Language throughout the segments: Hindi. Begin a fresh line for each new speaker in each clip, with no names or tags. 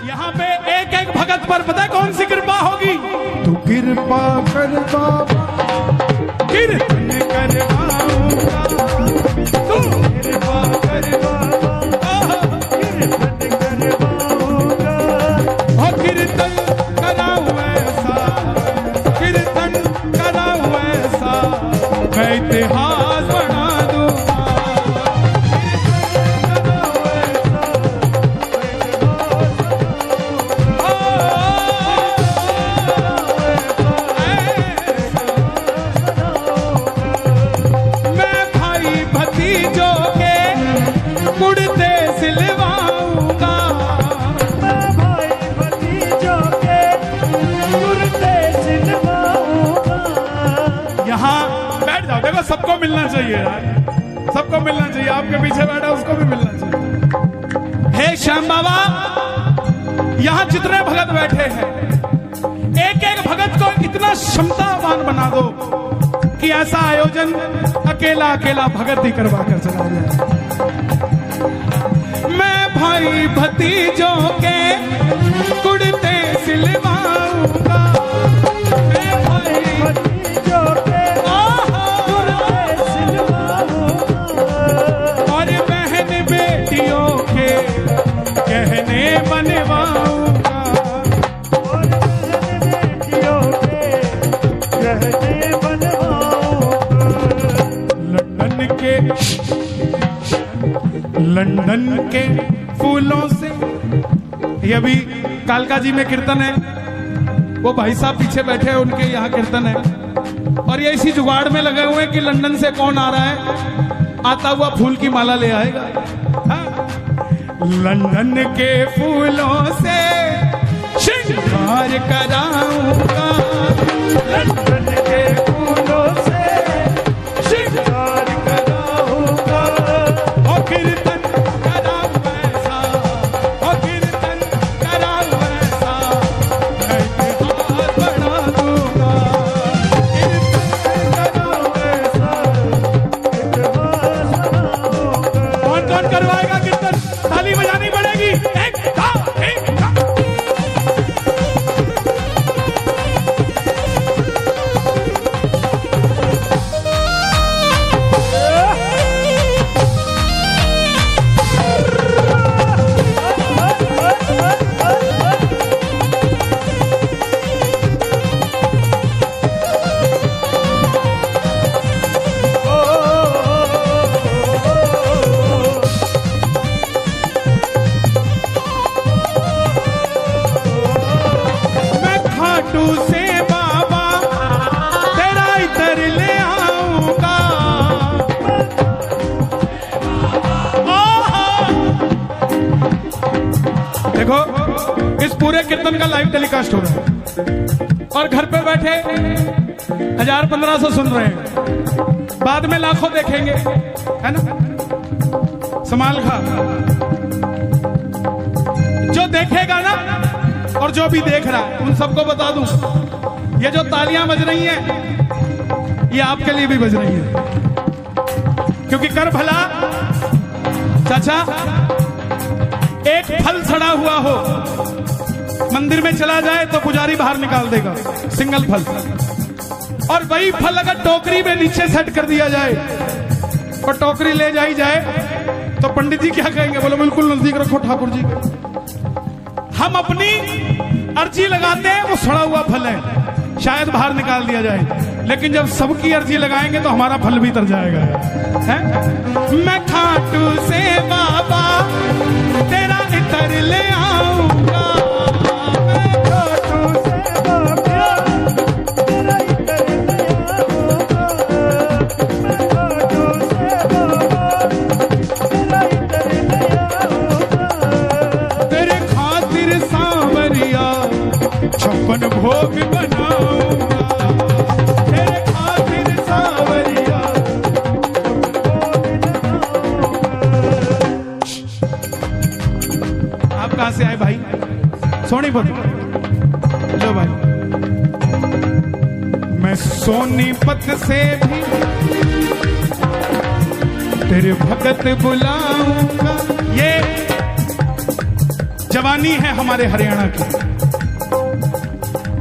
यहाँ पे एक एक भगत पर पता है कौन सी कृपा होगी?
तू कृपा कर बाबा,
कीर्तन करवाऊंगा, तू कृपा कर बाबा, कीर्तन करवाऊंगा, हो कीर्तन कराऊं ऐसा, कीर्तन कराऊं ऐसा, मैं इतिहास बना दूंगा, सबको मिलना चाहिए यार, सबको मिलना चाहिए। आपके पीछे बैठा उसको भी मिलना चाहिए। हे श्याम बाबा, यहाँ जितने भगत बैठे हैं, एक एक भगत को इतना क्षमतावान बना दो कि ऐसा आयोजन अकेला अकेला भगत ही करवा कर चला जाए। मैं भाई भतीजों के कुर्ते सिलवाऊंगा, मैं भाई भतीजों के कहने बनवाऊंगा, और बेटियों के कहने बनवाऊंगा। लंदन के फूलों से, ये अभी कालका जी में कीर्तन है, वो भाई साहब पीछे बैठे हैं, उनके यहाँ कीर्तन है, और ये इसी जुगाड़ में लगे हुए हैं कि लंदन से कौन आ रहा है, आता हुआ फूल की माला ले आएगा। लंदन के फूलों से श्रृंगार कराऊंगा, लंदन के फूलों से श्रृंगार कराऊंगा, और कीर्तन कराऊं ऐसा, और कीर्तन कराऊं ऐसा, मैं इतिहास बना दूंगा, कीर्तन कराऊं ऐसा, इतिहास बना दूंगा। कौन कौन करवाएगा कीर्तन? ताली बजानी पड़ेगी। एक से बाबा तेरा इधर ले आऊंगा, देखो इस पूरे कीर्तन का लाइव टेलीकास्ट हो रहा है, और घर पे बैठे 1000-1500 सुन रहे हैं, बाद में लाखों देखेंगे, है ना? संभाल खा, जो देखेगा ना और जो भी देख रहा है उन सबको बता दूं, ये जो तालियां बज रही हैं ये आपके लिए भी बज रही हैं, क्योंकि कर भला चाचा, एक फल सड़ा हुआ हो मंदिर में चला जाए तो पुजारी बाहर निकाल देगा, सिंगल फल, और वही फल अगर टोकरी में नीचे सेट कर दिया जाए और टोकरी ले जाई जाए तो पंडित जी क्या कहेंगे? बोलो बिल्कुल नजदीक रखो ठाकुर जी। हम अपनी अर्जी लगाते हैं, वो सड़ा हुआ फल है, शायद बाहर निकाल दिया जाए, लेकिन जब सबकी अर्जी लगाएंगे तो हमारा फल भी तर जाएगा, है? मैं खाटू से बाबा तेरा इतर ले आऊंगा, मैं खाटू से बाबा तेरा इतर ले आऊंगा, मैं खाटू से बाबा तेरा इतर ले आऊंगा, तेरे खातिर सांवरिया 56 भोग बनाऊंगा, तेरे खातिर सांवरिया 56 भोग बनाऊंगा। आप कहां से आए भाई? सोनीपत। लो भाई, मैं सोनीपत से भी तेरे भगत बुलाऊंगा। ये जवानी है हमारे हरियाणा की।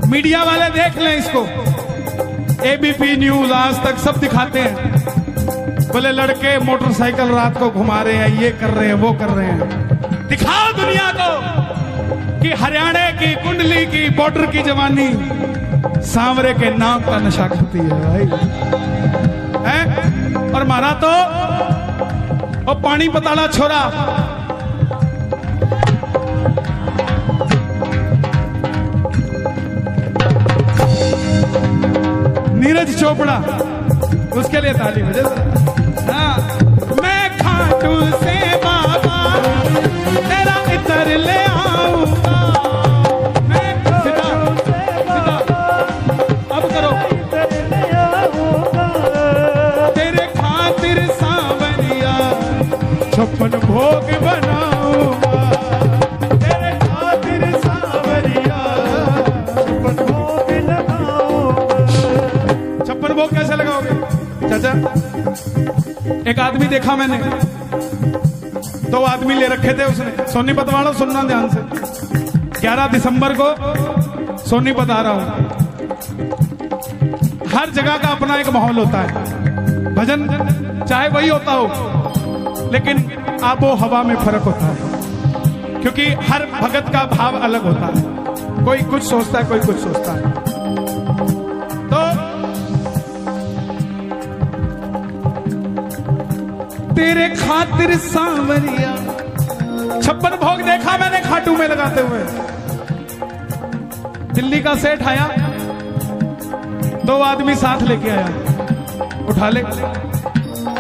मीडिया वाले देख लें इसको, एबीपी न्यूज, आज तक सब दिखाते हैं, बोले लड़के मोटरसाइकिल रात को घुमा रहे हैं, ये कर रहे हैं, वो कर रहे हैं। दिखाओ दुनिया को कि हरियाणा की कुंडली की बॉर्डर की जवानी सांवरे के नाम का नशा करती है भाई, है? और मारा तो और पानी पताला छोरा, नीरज चोपड़ा, उसके लिए ताली बजे। हाँ, मैं खाटू से बाबा तेरा इतर ले आऊंगा, मैं सीधा अब करो, तेरे खातिर सांवरिया
56 भोग बनाऊंगा,
तेरे खातिर सांवरिया
56 भोग लगाऊंगा।
56 भोग कैसे लगाओगे चाचा? एक आदमी देखा मैंने, 2 आदमी ले रखे थे उसने। सोनीपत वालों सुनना ध्यान से, 11 दिसंबर को सोनीपत आ रहा हूं। हर जगह का अपना एक माहौल होता है, भजन चाहे वही होता हो, लेकिन आबो हवा में फर्क होता है, क्योंकि हर भगत का भाव अलग होता है। कोई कुछ सोचता है, कोई कुछ सोचता है। तो तेरे खातिर सांवरिया 56 भोग देखा मैंने खाटू में लगाते हुए। दिल्ली का सेठ आया, 2 आदमी साथ लेके आया, उठा ले,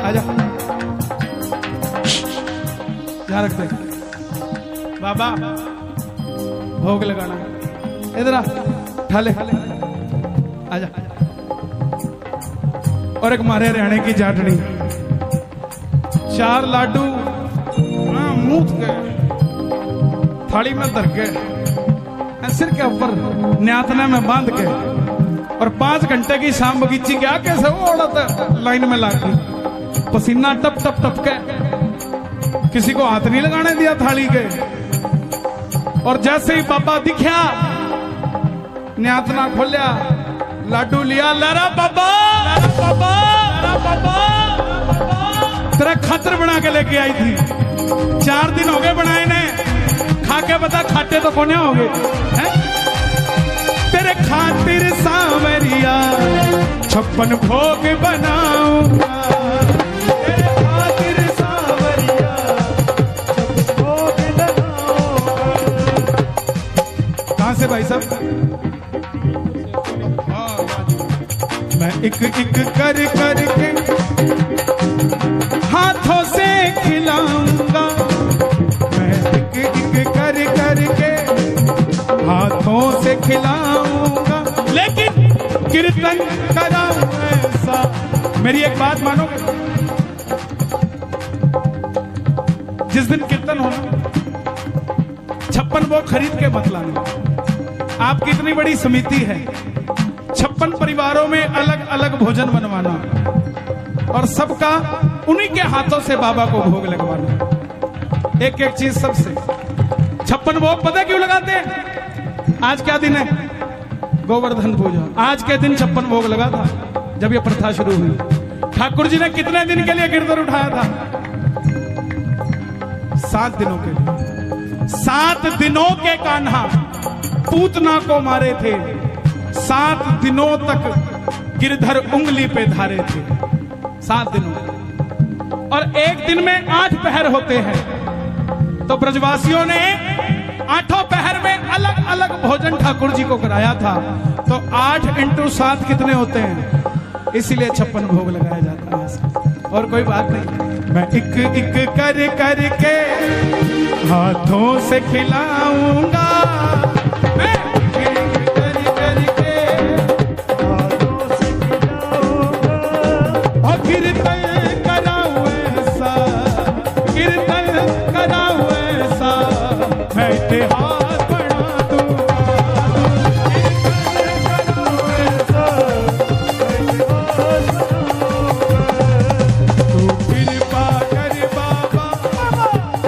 आजा, यहाँ रख दे बाबा, भोग लगाना, इधर आ, उठा ले, आजा। और एक मारे हरियाणे की जाटनी, 4 लाडू मूत गए, थाली में धर के, सिर के ऊपर न्यातने में बांध के, और 5 घंटे की शाम बगीची क्या कैसे वो औरत लाइन में लागी, पसीना टप टप टप के, किसी को हाथ नहीं लगाने दिया थाली के। और जैसे ही बाबा दिखा, न्यातना खोलिया, लाडू लिया, लरा बाबा, लरा बाबा, लरा बाबा, तेरा खातर बना के लेके आई थी, 4 दिन हो गए बनाए ने, खा के बता खाते तो कोने हो गए हैं? तेरे खातिर सांवरिया 56 भोग बनाऊंगा, तेरे खातिर सांवरिया 56 भोग लगाऊंगा। कहां से भाई साहब? मैं एक एक कर करके हाथों से खिलाऊंगा, मैं एक एक कर करके हाथों से खिलाऊंगा, लेकिन कीर्तन कराऊं ऐसा। मेरी एक बात मानोगे? जिस दिन कीर्तन होना, 56 वो खरीद के मत लाना। आपकी इतनी बड़ी समिति है, 56 परिवारों में अलग अलग भोजन बनवाना, और सबका उन्हीं के हाथों से बाबा को भोग लगवाना। एक एक चीज सबसे। 56 भोग पता क्यों लगाते हैं? आज क्या दिन है? गोवर्धन पूजा। आज के दिन 56 भोग लगा था जब ये प्रथा शुरू हुई। ठाकुर जी ने कितने दिन के लिए कीर्तन उठाया था? 7 दिनों के लिए। 7 दिनों के कान्हा पूतना को मारे थे, 7 दिनों तक गिरधर उंगली पे धारे थे, 7 दिनों। और एक दिन में 8 पहर होते हैं, तो ब्रजवासियों ने 8 पहर में अलग अलग भोजन ठाकुर जी को कराया था। तो 8 × 7 कितने होते हैं? इसीलिए 56 भोग लगाया जाता है। और कोई बात नहीं। मैं एक एक कर करके हाथों से खिलाऊंगा, मैं एक एक कर करके हाथों से खिलाऊंगा, और कीर्तन कराऊं ऐसा, कीर्तन कराऊं ऐसा, मैं इतिहास बना दूंगा, कीर्तन कराऊं ऐसा, मैं इतिहास बनाऊंगा। तू कृपा कर बाबा,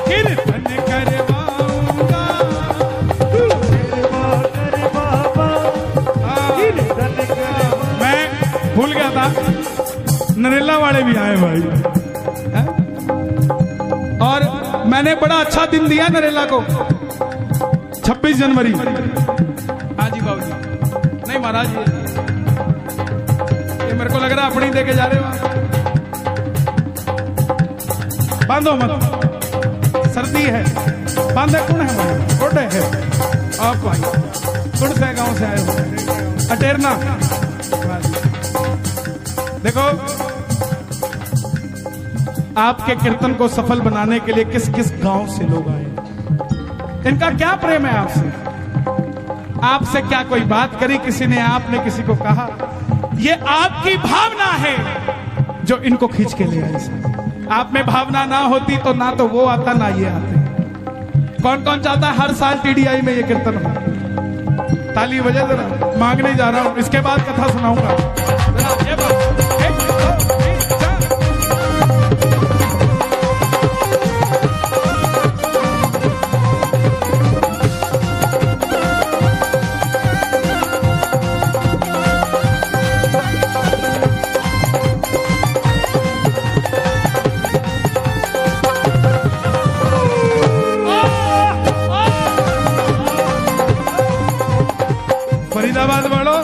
कीर्तन करवाऊंगा, देखा नरेला वाले भी आए भाई है? और मैंने बड़ा अच्छा दिन दिया नरेला को 26 जनवरी। हाँ जी बाबू जी, नहीं महाराज ये मेरे को लग रहा है अपनी दे के जा रहे हो। बांधो मत, सर्दी है, बांधे कौन है भाई? छोटे है आप भाई, कुड़ से गांव से आए हो अटेरना। देखो आपके कीर्तन को सफल बनाने के लिए किस किस गांव से लोग आए, इनका क्या प्रेम है आपसे? आपसे क्या कोई बात करी किसी ने, आपने किसी को कहा? ये आपकी भावना है जो इनको खींच के ले आई। आप में भावना ना होती तो ना तो वो आता ना ये आते। कौन कौन चाहता है हर साल टीडीआई में ये कीर्तन हो? ताली बजे जरा, मांगने जा रहा हूं, इसके बाद कथा सुनाऊंगा। ये बात फरीदाबाद वालों,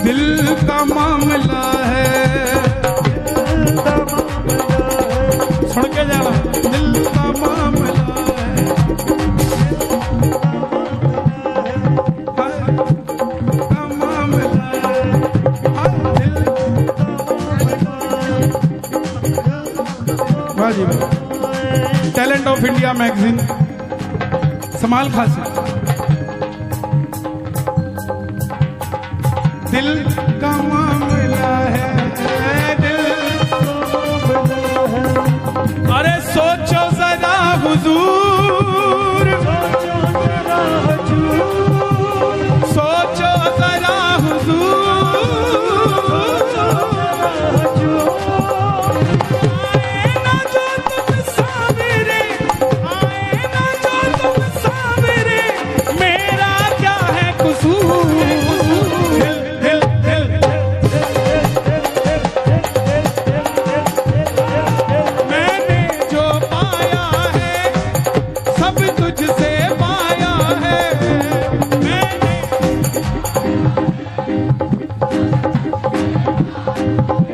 दिल का मामला है, सुन के जाना, दिल का मामला है, का मामला है, वाह जी वाह। टैलेंट ऑफ इंडिया मैगजीन समाल खासी। दिल का मामला है, दिल अरे सोचो जरा हुजूर, सोचो जरा हुजूर, आए ना जो तुम सामने, आए ना जो तुम सामने, मेरा क्या है कसूर?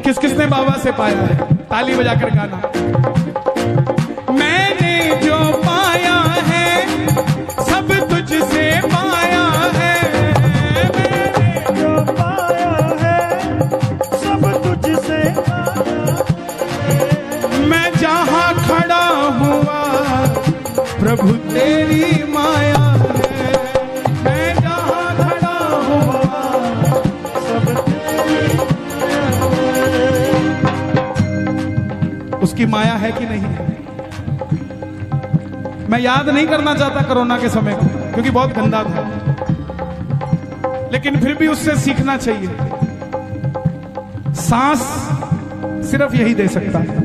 किस किसने बाबा से पाया है? ताली बजाकर गाना। मैंने जो पाया है सब तुझसे पाया है, मैंने जो पाया है सब तुझसे पाया है। मैं जहां खड़ा हुआ प्रभु तेरी माया है, मैं जहां खड़ा हुआ सब उसकी माया है कि नहीं है? मैं याद नहीं करना चाहता कोरोना के समय को, क्योंकि बहुत गंदा था, लेकिन फिर भी उससे सीखना चाहिए। सांस सिर्फ यही दे सकता है,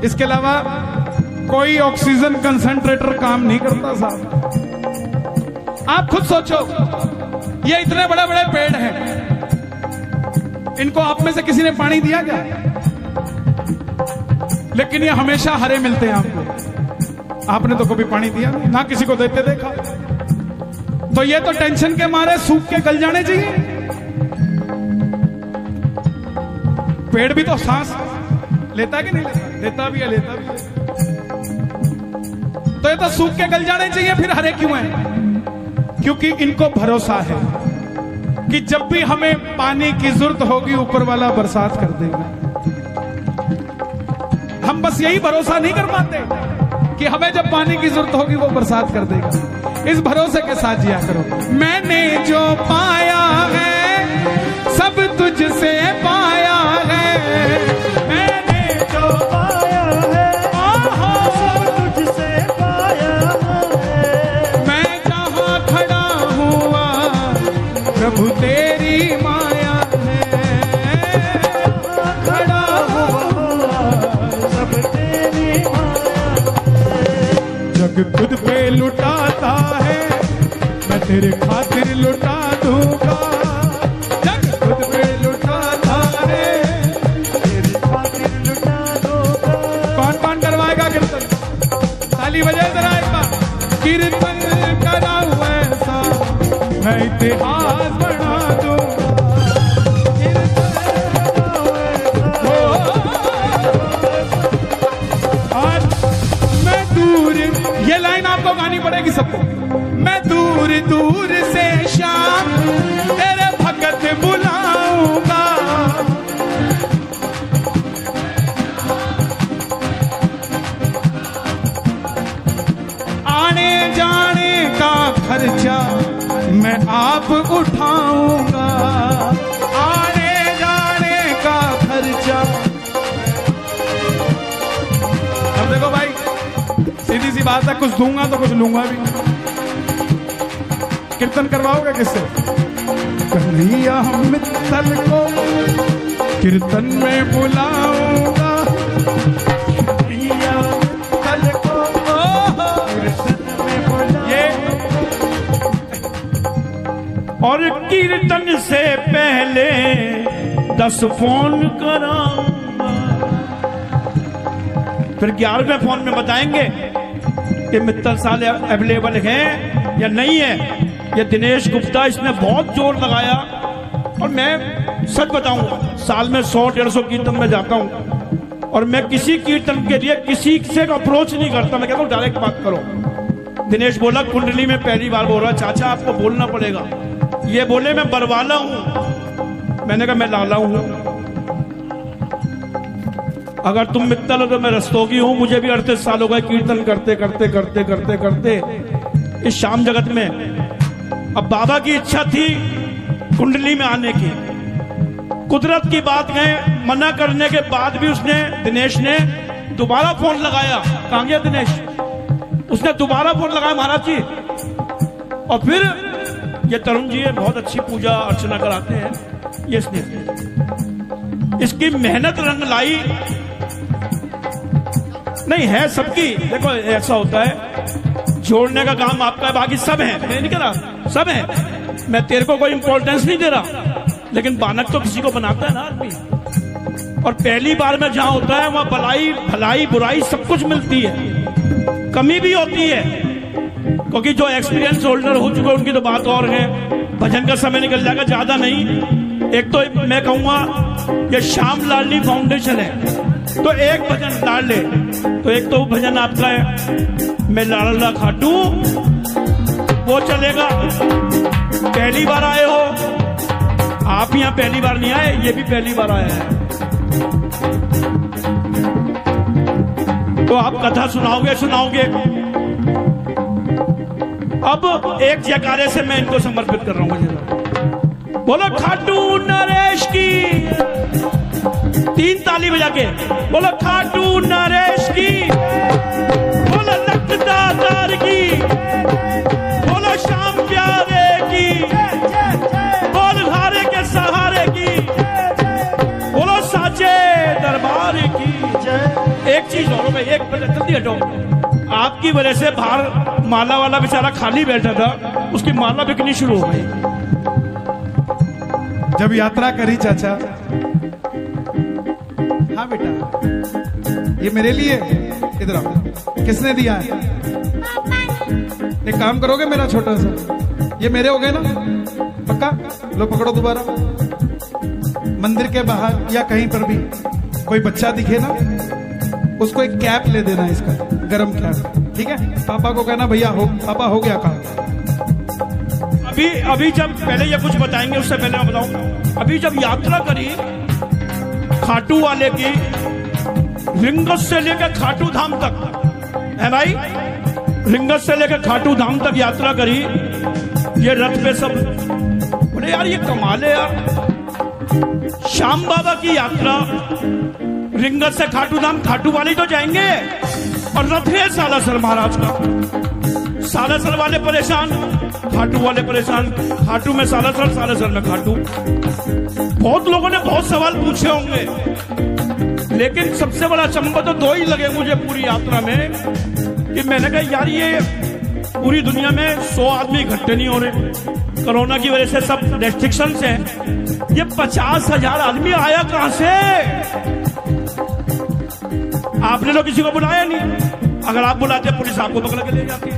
इसके अलावा कोई ऑक्सीजन कंसंट्रेटर काम नहीं करता साहब। आप खुद सोचो, ये इतने बड़े बड़े पेड़ हैं, इनको आप में से किसी ने पानी दिया क्या? लेकिन ये हमेशा हरे मिलते हैं आपको। आपने तो कभी पानी दिया नहीं, ना किसी को देते देखा। तो ये तो टेंशन के मारे सूख के गल जाने चाहिए। पेड़ भी तो सांस लेता है कि नहीं लेता? लेता भी है, लेता भी है। तो ये तो सूख के गल जाने चाहिए, फिर हरे क्यों हैं? क्योंकि इनको भरोसा है कि जब भी हमें पानी की जरूरत होगी ऊपर वाला बरसात कर देगा। हम बस यही भरोसा नहीं कर पाते कि हमें जब पानी की जरूरत होगी वो बरसात कर देगा। इस भरोसे के साथ जिया करो। मैंने जो पाया है सब तुझसे पाया है, मैंने जो पाया है सब तुझसे पाया है। मैं जहां खड़ा हुआ प्रभु तेरी माया है, खड़ा हुआ सब तेरी माया है। जग खुद पे लुटाता है, मैं तेरे खातिर लुटा दूंगा। जग खुद पे लुटाता है, कीर्तन कराऊं ऐसा मैं इतिहास बना दूंगा। और मैं दूर, ये लाइन आपको गानी पड़ेगी सबको। मैं दूर दूर से शाम तेरे भगत बुलाऊंगा, आने जाने का खर्चा मैं आप उठाऊंगा, आने जाने का खर्चा। अब देखो भाई, सीधी सी बात है, कुछ दूंगा तो कुछ लूंगा भी। कीर्तन करवाओगे किससे? कन्हैया मित्तल को कीर्तन में बुलाऊंगा, कन्हैया मित्तल को कीर्तन में बुलाऊंगा।
और कीर्तन से पहले 10 फोन कराऊंगा, फिर 11वें फोन में बताएंगे कि मित्तल साले अवेलेबल हैं या नहीं है। ये दिनेश गुप्ता, इसने बहुत जोर लगाया। और मैं सच बताऊंगा, साल में 100-150 कीर्तन में जाता हूं और मैं किसी कीर्तन के लिए किसी से अप्रोच नहीं करता। मैं कहता हूं डायरेक्ट बात करो। दिनेश बोला कुंडली में पहली बार बोल रहा, चाचा आपको बोलना पड़ेगा। ये बोले मैं बरवाला हूं, मैंने कहा मैं लाला हूं। अगर तुम मित्तल हो तो मैं रस्तोगी हूं। मुझे भी 38 साल हो गए कीर्तन करते करते करते करते करते इस शाम जगत में। अब बाबा की इच्छा थी कुंडली में आने की, कुदरत की बात है, मना करने के बाद भी उसने, दिनेश ने दोबारा फोन लगाया। कहां गया दिनेश? उसने दोबारा फोन लगाया महाराज जी। और फिर ये तरुण जी है, बहुत अच्छी पूजा अर्चना कराते हैं। ये इसकी मेहनत रंग लाई। नहीं है सबकी, देखो ऐसा होता है, जोड़ने का काम आपका है, बाकी सब है। मैं नहीं कह रहा सब है, मैं तेरे को कोई इंपॉर्टेंस नहीं दे रहा, लेकिन बानक तो किसी को बनाता है ना आदमी। और पहली बार में जहां होता है वहां भलाई भलाई बुराई सब कुछ मिलती है, कमी भी होती है, क्योंकि जो एक्सपीरियंस होल्डर हो चुके उनकी तो बात और है। भजन का समय निकल जाएगा, ज्यादा नहीं। एक तो मैं कहूंगा ये श्याम लाडली फाउंडेशन है, तो एक भजन डाल ले। तो एक तो भजन आपका है, मैं लाडला खाटू, वो चलेगा। पहली बार आए हो आप, यहाँ पहली बार नहीं आए, ये भी पहली बार आया है, तो आप कथा सुनाओगे सुनाओगे। अब एक जयकारे से मैं इनको समर्पित कर रहा हूं। बोलो खाटू नरेश की, 3 ताली बजा के बोलो खाटू नरेश की, बोलो लखदातार की, बोलो श्याम प्यारे की, बोल हारे के सहारे की, बोलो साचे दरबार की। एक चीज और भाई, एक जल्दी हटो। आपकी वजह से बाहर माला वाला बेचारा खाली बैठा था, उसकी माला बिकनी शुरू हो गई।
जब यात्रा करी चाचा, हाँ बेटा ये मेरे लिए, इधर आओ, किसने दिया है? एक काम करोगे मेरा छोटा सा, ये मेरे हो गए ना पक्का? लो पकड़ो दोबारा। मंदिर के बाहर या कहीं पर भी कोई बच्चा दिखे ना, उसको एक कैप ले देना, इसका गरम कैप, ठीक है? पापा को कहना भैया हो, पापा हो गया काम।
अभी जब पहले ये कुछ बताएंगे, उससे पहले मैं बताऊं, अभी जब यात्रा करी खाटू वाले की, रिंगस से लेकर खाटू धाम तक है भाई, रिंगस से लेकर खाटू धाम तक यात्रा करी, ये रथ पे सब बोले यार ये कमाल है यार। श्याम बाबा की यात्रा रिंगस से खाटू धाम, खाटू वाले तो जाएंगे और रथ है सालासर महाराज का। सालासर वाले परेशान, खाटू वाले परेशान, खाटू में सालासर, सालासर में खाटू। बहुत लोगों ने बहुत सवाल पूछे होंगे, लेकिन सबसे बड़ा अचंभा तो 2 ही लगे मुझे पूरी यात्रा में, कि मैंने कहा यार ये पूरी दुनिया में 100 आदमी इकट्ठे नहीं हो रहे, कोरोना की वजह से सब रेस्ट्रिक्शन है, ये 50,000 आदमी आया कहां से? आपने तो किसी को बुलाया नहीं, अगर आप बुलाते पुलिस आपको पकड़ के ले जाती।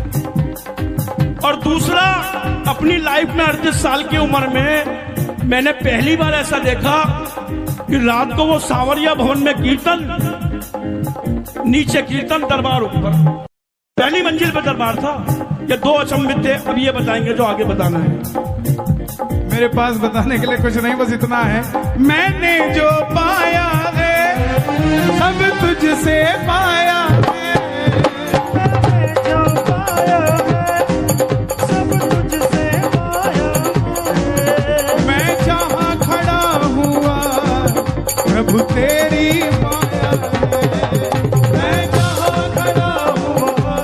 और दूसरा, अपनी लाइफ में 38 साल की उम्र में मैंने पहली बार ऐसा देखा कि रात को वो सावरिया भवन में कीर्तन, नीचे कीर्तन, दरबार ऊपर, पहली मंजिल पे दरबार था। ये दो अचंभित थे। अब ये बताएंगे जो आगे बताना है।
मेरे पास बताने के लिए कुछ नहीं, बस इतना है, मैंने जो पाया है सब तुझसे पाया है,
जो पाया है सब तुझसे पाया है।
मैं जहाँ खड़ा हुआ प्रभु तेरी माया है, मैं जहाँ खड़ा हुआ।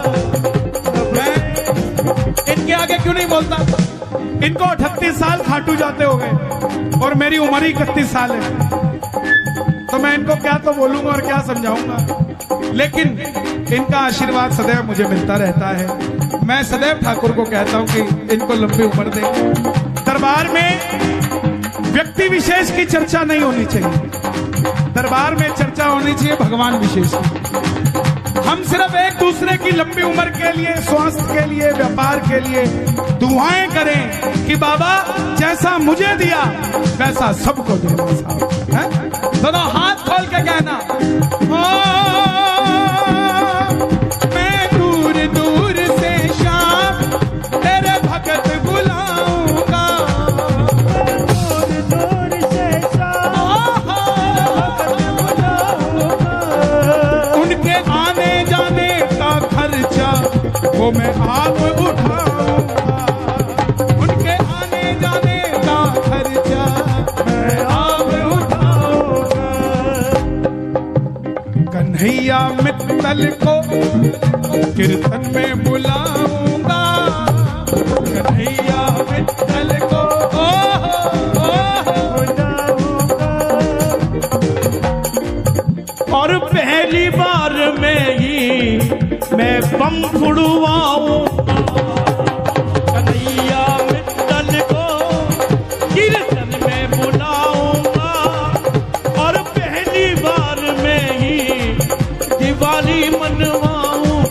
मैं इनके आगे क्यों नहीं बोलता? इनको 38 साल खाटू जाते हो गए और मेरी उम्र ही 31 साल है, तो मैं इनको क्या तो बोलूंगा और क्या समझाऊंगा। लेकिन इनका आशीर्वाद सदैव मुझे मिलता रहता है। मैं सदैव ठाकुर को कहता हूं कि इनको लंबी उम्र दे। दरबार में व्यक्ति विशेष की चर्चा नहीं होनी चाहिए, दरबार में चर्चा होनी चाहिए भगवान विशेष की। हम सिर्फ एक दूसरे की लंबी उम्र के लिए, स्वास्थ्य के लिए, व्यापार के लिए दुआएं करें कि बाबा जैसा मुझे दिया वैसा सबको दे साहब। दोनों हाथ खोल के कहना, मैं दूर दूर से शाम तेरे भगत बुलाऊंगा,
दूर दूर से शाम भगत बुलाऊंगा।
उनके आने जाने का खर्चा वो मैं आप उठाऊंगा, उनके आने जाने का खर्चा मैं आप उठाऊंगा। कन्हैया मित्तल को कीर्तन में बुलाऊंगा, कन्हैया मित्तल को
और पहली बार में ही मैं बम फुड़वाऊंगा, कन्हैया मित्तल को कीर्तन में बुलाऊंगा, और पहली बार में ही दिवाली मनवाऊं।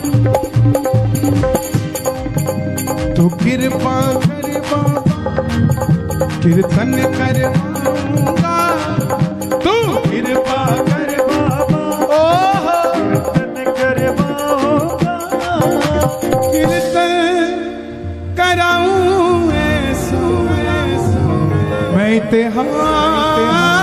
तो कृपा कर बाबा कीर्तन करवाऊंगा, तू कृपा कर बाबा,
कीर्तन करवाऊंगा।
कीर्तन कराऊं ऐसो मैं इतिहास